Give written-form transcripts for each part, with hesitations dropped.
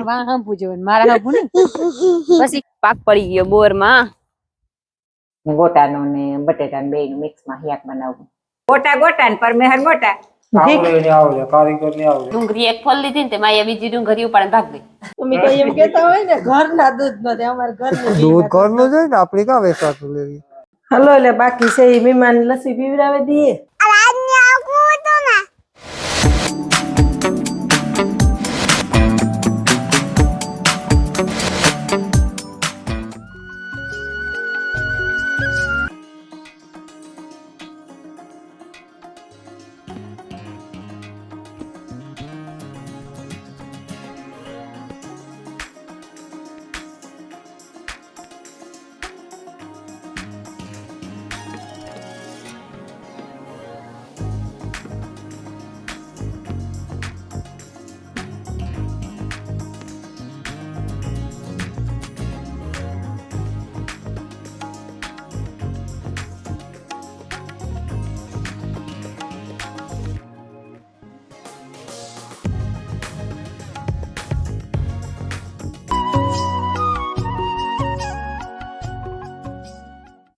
વાહ હાંભું જોવે મારા હાંભું ને પછી પાક પડી ગયો બોર માં ગોટાનો ને બટેટાનું બેયનું મિક્સમાં શાક બનાવવું. ગોટા ગોટા ને પરમેહર મોટા. ડુંગળી એક ફોલ લીધી ને તે માયા બીજી ડુંગળી ઉપાડીને ભાગ ગઈ. તમે તો એમ કહેતા હોય ને ઘરના દૂધ નો અમાર ઘરનું દૂધ ઘરનું જ હોય ને આપણે કાં વેચાતું લેવી. હલો એટલે બાકી છે એ મહેમાન લસ્સી પીવડાવી દઈએ.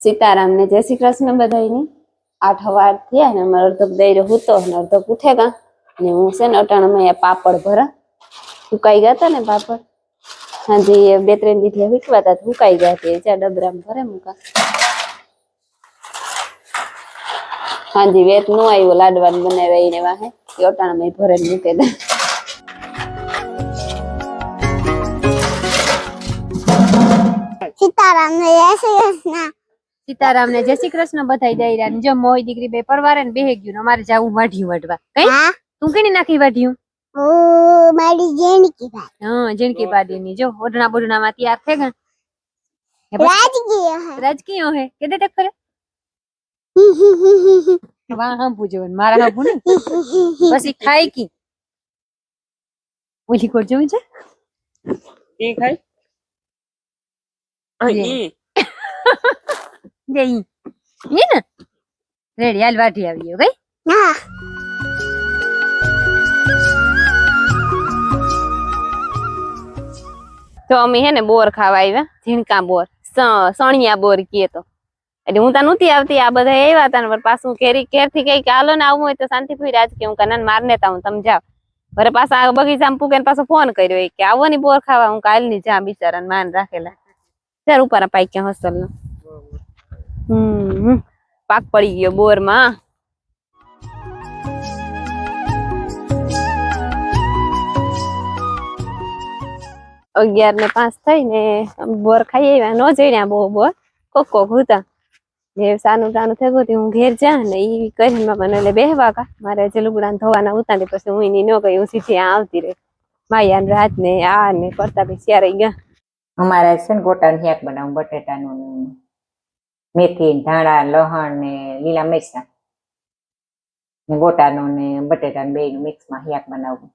સીતારામ ને જય શ્રી કૃષ્ણ બધાયને. 8 વાર થયા ને અમારો અડધો દઈ હતો ને અડધો ઉઠે ગા ને હું છે ને અટાણામાં પાપડ ભરા સુકાઈ ગયા હતા ને પાપડ હાજી 2-3 દીથી વીકવા હતા સુકાઈ ગયા તે ચા ડબરામાં ભરે મૂકા હાજી વેત નો આવ્યો લાડવાનું બનાવ્યા એને વાહે કે અટાણામાં ભરે મૂકે દે. સીતારામ ને જય શ્રી કૃષ્ણ. સીતારામ ને જય શ્રી કૃષ્ણ બધાય દઈ રહ્યા જો મોય દીકરી બે પરવારે ને બેહી ગયું અમારે જાવું વાઢિયું વઢવા. કઈ તું કેની નાખી વાઢિયું? ઓ મારી જેણકી ભાઈ. હા જેણકી બાડીની જો ઓઢણા બોઢણામાં તૈયાર થઈ ગયા. રાજકીય હે. રાજકીય હે કે દે ખરે વાહ હાંભું જોવે મારા હાંભું ને પછી ખાઈ કી ઓલી કોર જોઈ છે એ ખાઈ જઈ ઈ ને રેડી હાલ વાઢી આવી ગયો કઈ હા તો અમે હે ને બોર ખાવા આવ્યા ઝીણકા બોર સણિયા બોર કીએ તો એટલે હું તો નહોતી આવતી આ બધા આવ્યા હતા ને પાછું ઘેર થી કઈ કે હાલો ને આવવું હોય તો શાંતિ ફરી રાજ કે હું કનાન માર નેતા હું તમે જાવ વરે પાછા બગીચામાં પૂગે ને પાછો ફોન કર્યો કે આવો ની બોર ખાવા હું કાલ ની જા બિચારા માન રાખેલા ચાર ઉપર પાક્યા હોસ્ટેલ નો પાક પડી ગયો બોર માં અગિયાર ને 5 થઈ ને બોર ખાઈ આવ્યા નો જડ્યા બહુ બોર કોક હતા જે સાનું ટાણું થયું હું ઘેર જા ને ઈ કરીને મને એટલે બેહવા કા મારે જે લુગડા ધોવાના ઉતારી પછી હું એની ન ગઈ હું સીધી આવતી રહી માયા રાત ને આ ને કરતા પછી ત્યારે ગયા. અમારે છે ને ગોટાનું શાક બનાવું બટેટાનું મેથી ધાણા લહણ ને લીલા મરચાં ને ગોટાનું ને બટેટાનું બેયનું મિક્સમાં શાક બનાવવું.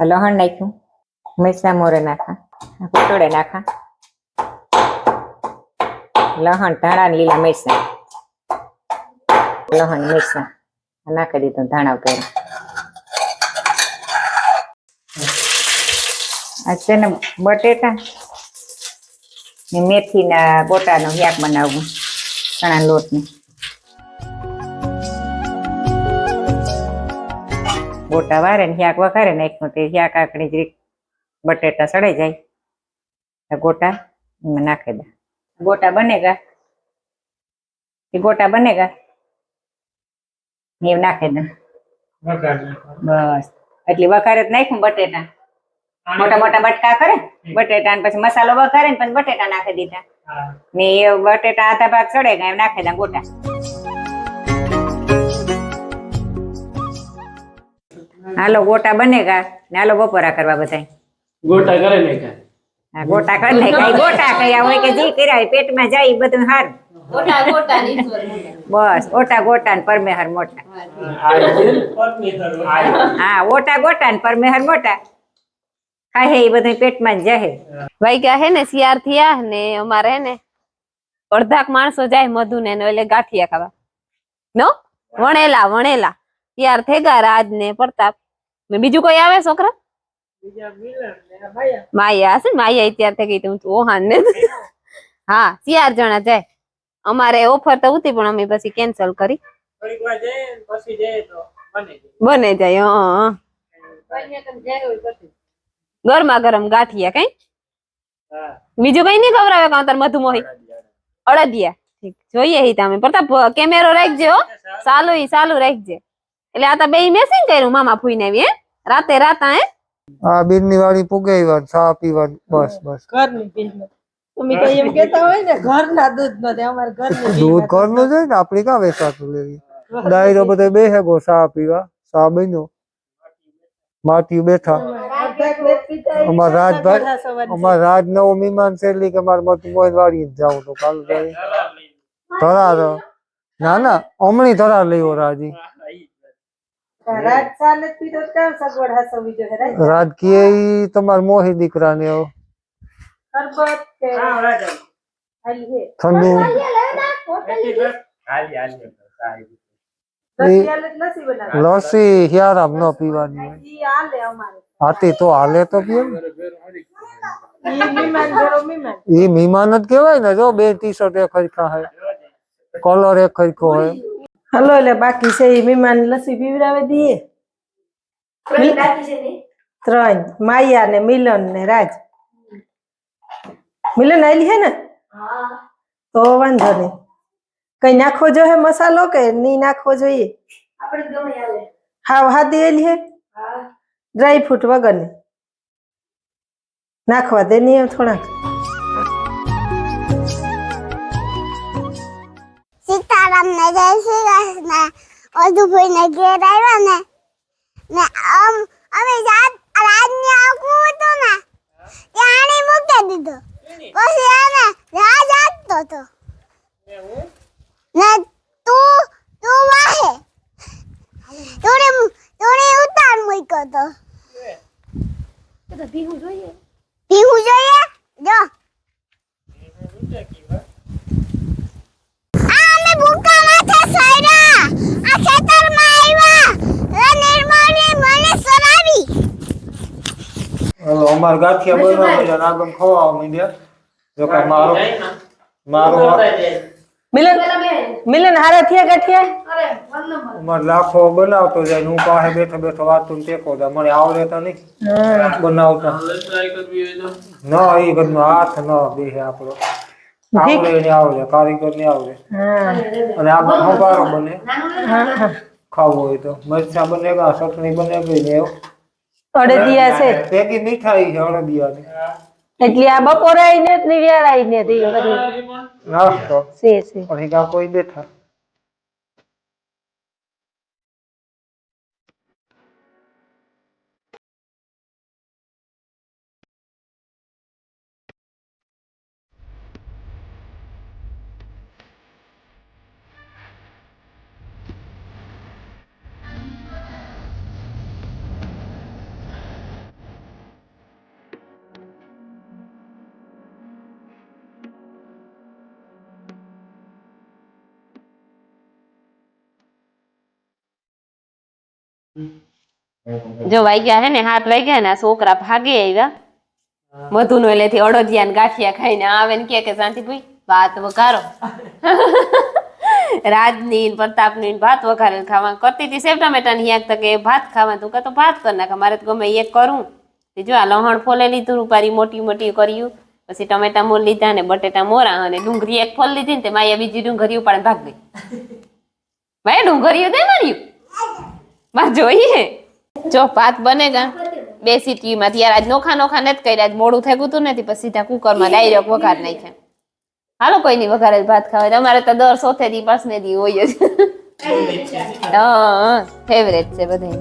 લહણ નાખ્યું મરચાં મોરે નાખા કોટોડે નાખા લહણ ધાણા ને લીલા મરચાં લહણ મરચાં નાખી દીધું ધાણા ઉપર. આ છે ને બટેટા ને મેથી ના ગોટાનું શાક બનાવવું ચણા લોટ ને ગોટા વારે ને શાક વઘારે નાખ્યું તે શાક આકડી જરીક બટેટા સડાઈ જાય ગોટા એમાં નાખી દે ગોટા બનેગા એ નાખી દે બસ એટલી વઘારે જ નાખ્યું બટેટા મોટા મોટા બટકા કરે બટેટા ને પછી મસાલો વઘારે ને પછી બટેટા નાખી દીધા ને એ બટેટા આધા ભાગ ચડે ગયા એમ નાખી દે ગોટા. હાલો ગોટા બનેગા ને હાલો બપોરા કરવા બધા ગોટા કરે નાખ્યા ગોટા કરી નાખ્યા ગોટા કયા હોય કે જી કર્યા પેટમાં જાય બધું હારું બસ ઓટા ગોટા ને પરમેહર મોટા હા ઓટા ગોટા ને પરમેહર મોટા ખાય એ બધું પેટમાં જ જાય. વાગ્યા હે ને શિયાર થયા ને અમારે હે ને અડધાક માણસો જાય મધુ ને એટલે ગાંઠિયા ખાવા નો વણેલા તૈયાર થઈ ગયા રાજ ને પ્રતાપ ને બીજું કોઈ આવે છોકરા માયા હશે ને માયા તૈયાર થઈ ગઈ હું ઓહાન ને હા 4 જણા જાય અમારે ઓફર તો હતી પણ અમે પછી કેન્સલ કરી બને જાય હા ગરમા ગરમ ગાંઠિયા કઈ બીજું કઈ નહીં ખવડાવે કાં તાર મધુમોહી અડદિયા ઠીક જોઈએ હી તમે પ્રતાપ કેમેરો રાખજો ચાલુ રાખજે એટલે આ તો બે મેસિંગ કર્યું મામા ફૂઈને આવી હે રાતે રાતા હે આ બેનની વાળી પુગાઈ ચા પીવા બસ ઘરની બિઝનેસ તમે તો એમ કેતા હોય ને ઘરના દૂધ નો દે અમારે ઘરની દૂધ ઘરનું જોઈ ને આપડી ક્યાં વેચાતું લેવી ડાયરો બધે બેહેગો ચા પીવા ચા બન્યો માટી બેઠા અમાર રાજ નવો મહેમાન છે એટલે કે મારે મત મોય વાળી જાઉં તો કાલ જાય ધરાર ના હમણી ધરાર લેવો રાજી રાજ કે તમાર મોહી દીકરા ને ઠંડુ લસ્સી હિયારામ ન પીવાની હાથી તો હાલે તો પીએ ઈ મહેમાન જ કેવાય ને જો 2 ટી-શર્ટ એક હરખા હે કલર એક હરખો હોય હલો એટલે બાકી છે એ મહેમાન લસ્સી પીવડાવી દઈએ 3 માયા ને મિલન ને રાજ મિલન આલી હે ને તો વાંધો નહીં કઈ નાખવો જોઈએ મસાલો કે નહીં નાખવો જોઈએ હા હાદી એલી હે ડ્રાય ફ્રૂટ વગર ને નાખવા દે નહીં થોડાક સીતારામ ને જય શ્રી કૃષ્ણ અધુભાઈ ને ઘેર આવ્યા ને અમે રાજને આખું હતું ને ત્યાં મૂકી દીધો પછી એને રાજ આપતો હતો ને તું વાહે તું ઉતાર મૂક્યો તો ભીહું જોઈએ જો અમે ભૂકા માથે સાયરા આ ખેતરમાં આવ્યા નિર્મળે મને સરાવી અમાર ગાંઠિયા બનાવવા છે આગમ ખવાવા માંડ્યા જો કે મારો મિલન હારા થયા ગાંઠિયા અમાર લાખો બનાવતો જાય હું પાસે બેઠો વાતું ટેકો દે મને આવડે તો નહીં બનાવતા ના એ ઘરનો હાથ ન બેહે આપણો આવડે ને આવડે કારીગર ને આવડે અને આ ખંભારો બને ખાવું હોય તો મરચા બનેગા ચટણી બનેગી ને અડદિયા છે પેકી મીઠાઈ છે અડદિયાની એટલે આ બપોરે આવીને જ નિવ્યાર આવીને નાસ્તો છે અને ગા કોઈ બેઠા જો વાગ્યા હે ને 7 વાગ્યા ને આ છોકરા ભાગે આવ્યા મધુ નો એટલે અડદિયા ને ગાંઠિયા ખાઈને આવે ને કે શાંતિભાઈ ભાત વઘારો રાજની પ્રતાપની ભાત વઘારે ખાવા કરતી હતી સેવ ટમેટા ની એક તકે ભાત ખાવા તું કે તો ભાત કરી નાખ મારે તો ગમે એક કરું જો આ લહણ ફોલે લીધું રૂપારી મોટી મોટી કર્યું પછી ટમેટા મોર લીધા ને બટેટા મોરા અને ડુંગળી એક ફોલ લીધી ને તે માયા બીજી ડુંગળી ઉપાડે ભાગ ગઈ ભાઈ ડુંગળીઓ દે માર્યું માં જોઈએ જો ભાત બનેગા 2 સીટીમાં ત્યારે આજ નોખા નથી કર્યા આજ મોડું થઈ ગયું નથી પછી સીધા કુકરમાં ડાયરેક્ટ વઘાર નાખ્યા હાલો કોઈ નહીં વઘારે ભાત ખાવા અમારે તો દર 100 થી 5 ને દી હોય જ હા ફેવરેટ છે બધા